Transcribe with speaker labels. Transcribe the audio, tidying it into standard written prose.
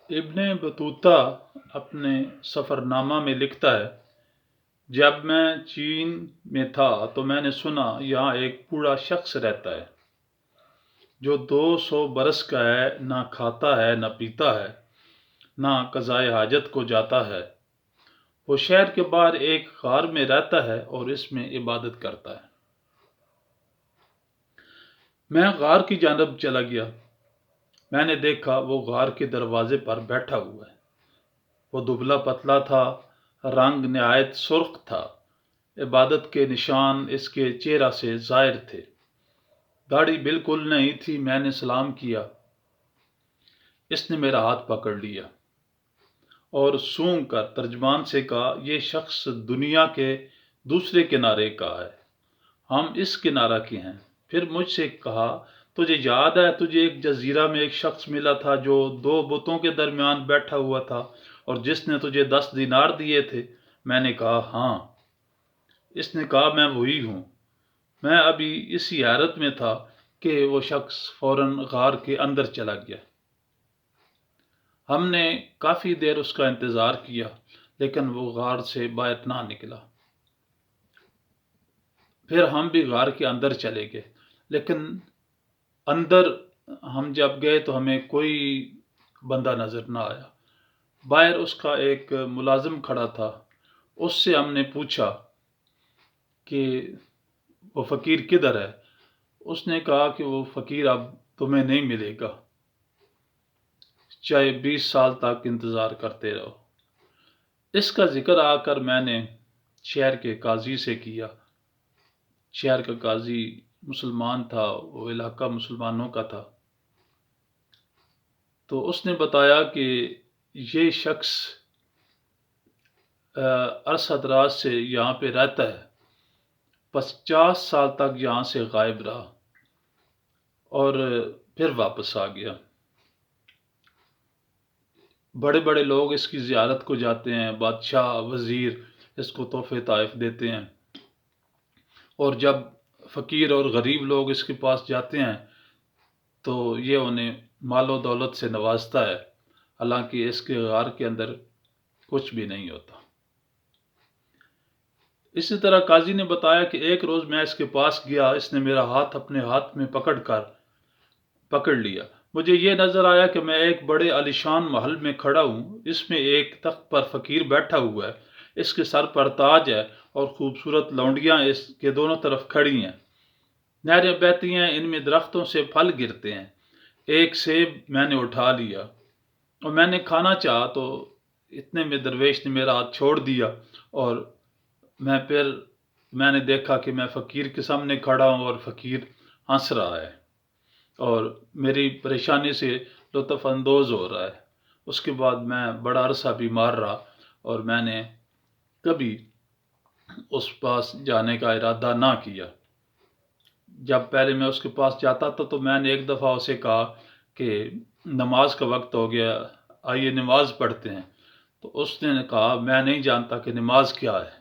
Speaker 1: ابن بطوطہ اپنے سفر نامہ میں لکھتا ہے، جب میں چین میں تھا تو میں نے سنا یہاں ایک بوڑھا شخص رہتا ہے جو 200 برس کا ہے، نہ کھاتا ہے نہ پیتا ہے، نہ قضائے حاجت کو جاتا ہے۔ وہ شہر کے باہر ایک غار میں رہتا ہے اور اس میں عبادت کرتا ہے۔ میں غار کی جانب چلا گیا۔ میں نے دیکھا وہ غار کے دروازے پر بیٹھا ہوا ہے۔ وہ دبلا پتلا تھا، رنگ نہایت سرخ تھا، عبادت کے نشان اس کے چہرہ سے ظاہر تھے۔ داڑھی بالکل نہیں تھی۔ میں نے سلام کیا۔ اس نے میرا ہاتھ پکڑ لیا اور سونگ کر ترجمان سے کہا، یہ شخص دنیا کے دوسرے کنارے کا ہے، ہم اس کنارہ کے ہیں۔ پھر مجھ سے کہا، تجھے یاد ہے تجھے ایک جزیرہ میں ایک شخص ملا تھا جو 2 بتوں کے درمیان بیٹھا ہوا تھا اور جس نے تجھے 10 دینار دیے تھے؟ میں نے کہا، ہاں۔ اس نے کہا، میں وہی ہوں۔ میں ابھی اسی حیرت میں تھا کہ وہ شخص فوراً غار کے اندر چلا گیا۔ ہم نے کافی دیر اس کا انتظار کیا لیکن وہ غار سے باہر نہ نکلا۔ پھر ہم بھی غار کے اندر چلے گئے، لیکن اندر ہم جب گئے تو ہمیں کوئی بندہ نظر نہ آیا۔ باہر اس کا ایک ملازم کھڑا تھا۔ اس سے ہم نے پوچھا کہ وہ فقیر کدھر ہے؟ اس نے کہا کہ وہ فقیر اب تمہیں نہیں ملے گا، چاہے 20 سال تک انتظار کرتے رہو۔ اس کا ذکر آ کر میں نے شہر کے قاضی سے کیا۔ شہر کا قاضی مسلمان تھا، وہ علاقہ مسلمانوں کا تھا۔ تو اس نے بتایا کہ یہ شخص عرصہ دراز سے یہاں پہ رہتا ہے، 50 سال تک یہاں سے غائب رہا اور پھر واپس آ گیا۔ بڑے بڑے لوگ اس کی زیارت کو جاتے ہیں، بادشاہ، وزیر اس کو تحفے تحائف دیتے ہیں، اور جب فقیر اور غریب لوگ اس کے پاس جاتے ہیں تو یہ انہیں مال و دولت سے نوازتا ہے، حالانکہ اس کے غار کے اندر کچھ بھی نہیں ہوتا۔ اسی طرح قاضی نے بتایا کہ ایک روز میں اس کے پاس گیا، اس نے میرا ہاتھ اپنے ہاتھ میں پکڑ لیا۔ مجھے یہ نظر آیا کہ میں ایک بڑے عالیشان محل میں کھڑا ہوں۔ اس میں ایک تخت پر فقیر بیٹھا ہوا ہے، اس کے سر پر تاج ہے اور خوبصورت لونڈیاں اس کے دونوں طرف کھڑی ہیں۔ نہریں بہتی ہیں، ان میں درختوں سے پھل گرتے ہیں۔ ایک سیب میں نے اٹھا لیا اور میں نے کھانا چاہا تو اتنے میں درویش نے میرا ہاتھ چھوڑ دیا اور میں نے دیکھا کہ میں فقیر کے سامنے کھڑا ہوں اور فقیر ہنس رہا ہے اور میری پریشانی سے لطف اندوز ہو رہا ہے۔ اس کے بعد میں بڑا عرصہ بیمار رہا اور میں نے کبھی اس پاس جانے کا ارادہ نہ کیا۔ جب پہلے میں اس کے پاس جاتا تھا تو میں نے ایک دفعہ اسے کہا کہ نماز کا وقت ہو گیا، آئیے نماز پڑھتے ہیں۔ تو اس نے کہا، میں نہیں جانتا کہ نماز کیا ہے۔